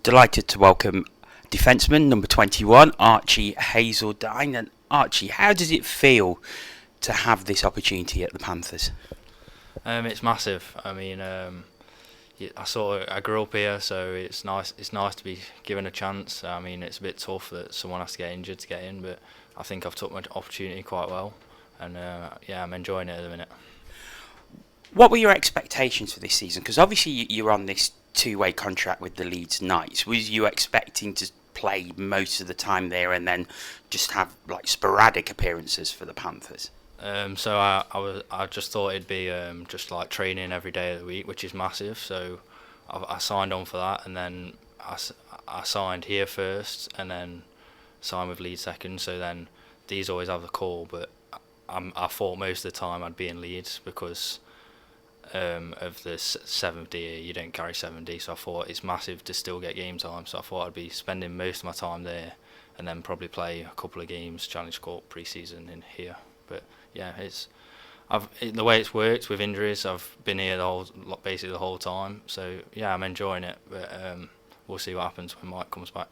Delighted to welcome defenceman number 21, Archie Hazeldine. And Archie, how does it feel to have this opportunity at the Panthers? It's massive. I mean, I grew up here, so it's nice. It's nice to be given a chance. I mean, it's a bit tough that someone has to get injured to get in, but I think I've took my opportunity quite well, and I'm enjoying it at the minute. What were your expectations for this season? Because obviously you're on this two-way contract with the Leeds Knights. Was you expecting to play most of the time there and then just have like sporadic appearances for the Panthers? So I just thought it'd be just like training every day of the week, which is massive. So I signed on for that, and then I signed here first, and then signed with Leeds second. So then these always have the call, but I thought most of the time I'd be in Leeds because of the 7D. You don't carry 7D, so I thought it's massive to still get game time. So I thought I'd be spending most of my time there, and then probably play a couple of games, Challenge Cup pre-season in here. But yeah, the way it's worked with injuries. I've been here basically the whole time. So yeah, I'm enjoying it. But we'll see what happens when Mike comes back.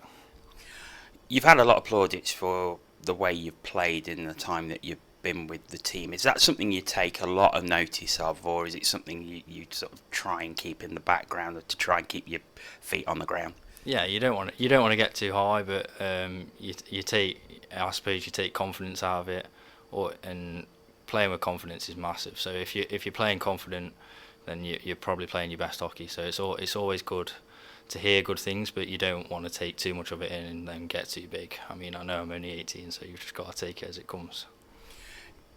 You've had a lot of plaudits for the way you've played in the time that you've been with the team. Is that something you take a lot of notice of, or is it something you sort of try and keep in the background, or to try and keep your feet on the ground? Yeah, you don't want to get too high, but you take confidence out of it, and playing with confidence is massive. So if you're playing confident, then you're probably playing your best hockey. So it's always good to hear good things, but you don't want to take too much of it in and then get too big. I mean, I know I'm only 18, so you've just got to take it as it comes.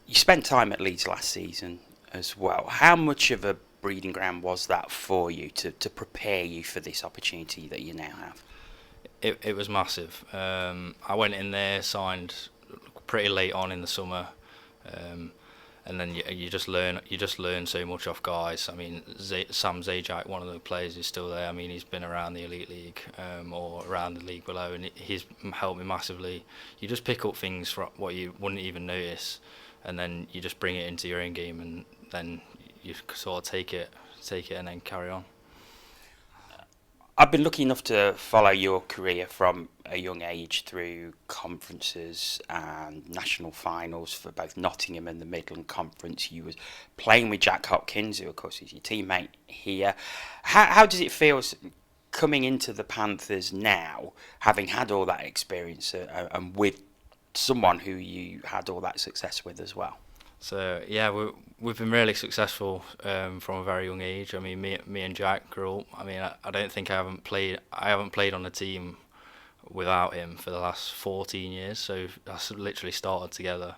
You spent time at Leeds last season as well. How much of a breeding ground was that for you to prepare you for this opportunity that you now have? It was massive. I went in there, signed pretty late on in the summer, and then you just learn so much off guys. I mean, Sam Zajac, one of the players, is still there. I mean, he's been around the elite league or around the league below, and he's helped me massively. You just pick up things from what you wouldn't even notice, and then you just bring it into your own game, and then you sort of take it and then carry on. I've been lucky enough to follow your career from a young age through conferences and national finals for both Nottingham and the Midland Conference. You was playing with Jack Hopkins, who of course is your teammate here. How does it feel coming into the Panthers now, having had all that experience and with someone who you had all that success with as well? So yeah, we've been really successful from a very young age. I mean, me and Jack grew up. I mean, I don't think I haven't played on a team without him for the last 14 years. So that's literally started together,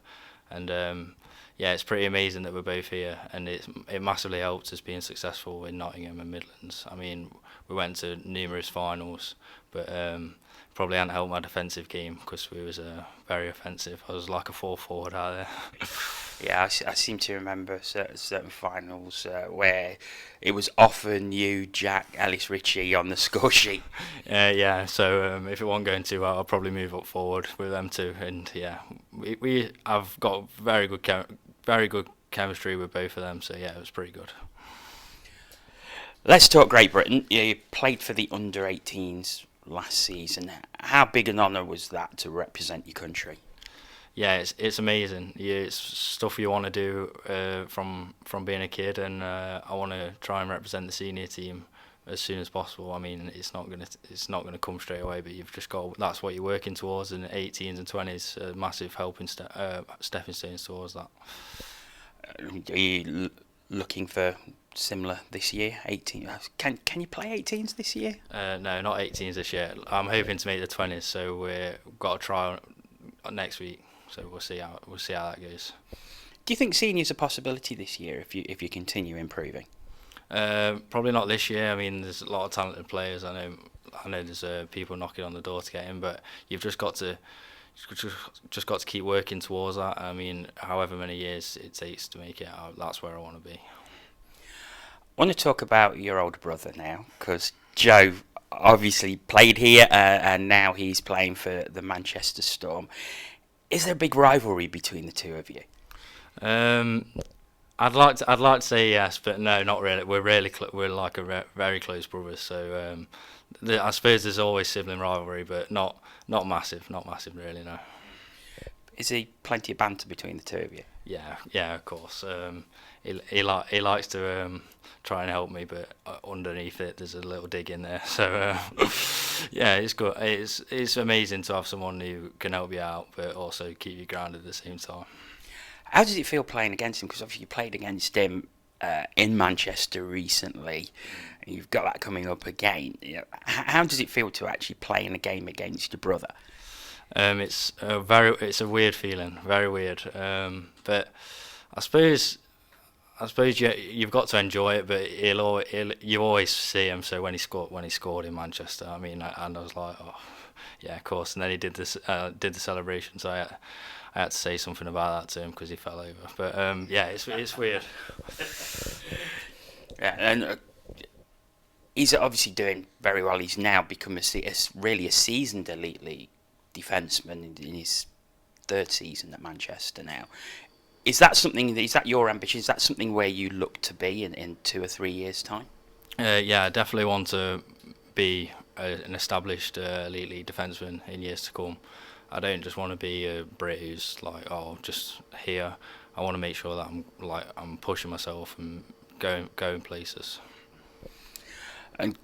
and yeah, it's pretty amazing that we're both here, and it massively helped us being successful in Nottingham and Midlands. I mean, we went to numerous finals, but probably hadn't helped my defensive game because we was very offensive. I was like a 4-forward out there. Yeah, I seem to remember certain finals where it was often you, Jack, Ellis Ritchie on the score sheet. Yeah. So if it wasn't going too well, I'll probably move up forward with them too. And yeah, we have got very good chemistry with both of them. So yeah, it was pretty good. Let's talk Great Britain. You played for the under-18s last season. How big an honour was that to represent your country? Yeah, it's amazing. Yeah, it's stuff you want to do from being a kid, and I want to try and represent the senior team as soon as possible. I mean, it's not gonna come straight away, but you've just got, that's what you're working towards. And 18s and 20s, massive helping stepping stones towards that. Are you looking for similar this year? 18. Can you play 18s this year? No, not 18s this year. I'm hoping to make the 20s, so we've got a trial next week. So we'll see how that goes. Do you think senior's a possibility this year if you continue improving? Probably not this year. I mean, there's a lot of talented players. I know there's people knocking on the door to get in, but you've just got to keep working towards that. I mean, however many years it takes to make it out, that's where I want to be. I want to talk about your older brother now, because Joe obviously played here and now he's playing for the Manchester Storm. Is there a big rivalry between the two of you? I'd like to say yes, but no, not really. We're like very close brothers, so I suppose there's always sibling rivalry, but not massive, really. No. Is there plenty of banter between the two of you? Yeah, of course. He likes to try and help me, but underneath it, there's a little dig in there. So yeah, it's good. It's amazing to have someone who can help you out, but also keep you grounded at the same time. How does it feel playing against him? Because obviously you played against him in Manchester recently. And you've got that coming up again. You know, how does it feel to actually play in a game against your brother? It's a weird feeling, very weird. But I suppose you've got to enjoy it. But you always see him. So when he scored in Manchester, I mean, and I was like, oh, yeah, of course. And then he did the celebration. So I had to say something about that to him because he fell over. But yeah, it's weird. Yeah, and he's obviously doing very well. He's now become really a seasoned elite league defenceman in his third season at Manchester now. Is that your ambition? Is that something where you look to be in 2 or 3 years' time? Yeah, I definitely want to be an established elite league defenceman in years to come. I don't just want to be a Brit who's like, oh, just here. I want to make sure that I'm pushing myself and going places. And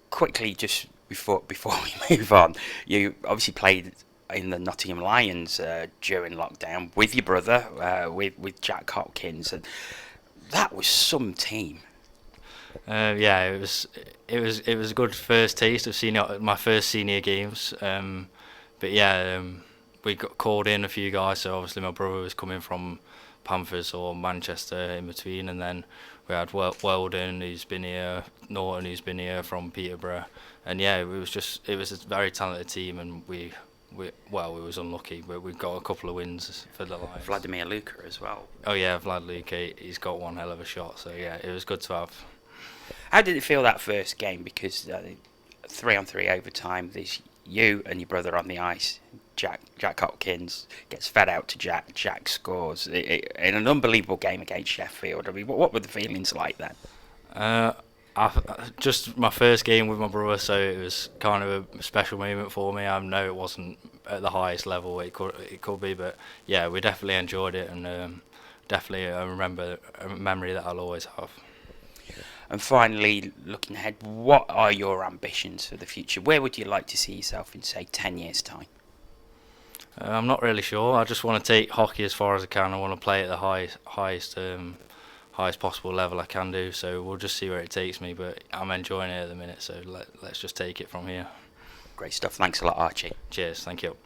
quickly, just before we move on, you obviously played in the Nottingham Lions during lockdown with your brother, with Jack Hopkins, and that was some team. Yeah, it was a good first taste of my first senior games. But yeah, we got called in a few guys. So obviously my brother was coming from Panthers or Manchester in between, and then we had Weldon who's been here, Norton who's been here from Peterborough, and yeah, it was a very talented team, and we was unlucky, but we got a couple of wins for the Lions. Vladimir Luka as well. Oh yeah, Vlad Luka, he's got one hell of a shot. So yeah, it was good to have. How did it feel that first game? Because 3-on-3 overtime, there's you and your brother on the ice. Jack Hopkins gets fed out to Jack. Jack scores in an unbelievable game against Sheffield. I mean, what were the feelings like then? Just my first game with my brother, so it was kind of a special moment for me. I know it wasn't at the highest level it could be, but yeah, we definitely enjoyed it, and definitely a memory that I'll always have. And finally, looking ahead, what are your ambitions for the future? Where would you like to see yourself in, say, 10 years' time? I'm not really sure. I just want to take hockey as far as I can. I want to play at the highest possible level I can do. So we'll just see where it takes me. But I'm enjoying it at the minute. So let's just take it from here. Great stuff. Thanks a lot, Archie. Cheers. Thank you.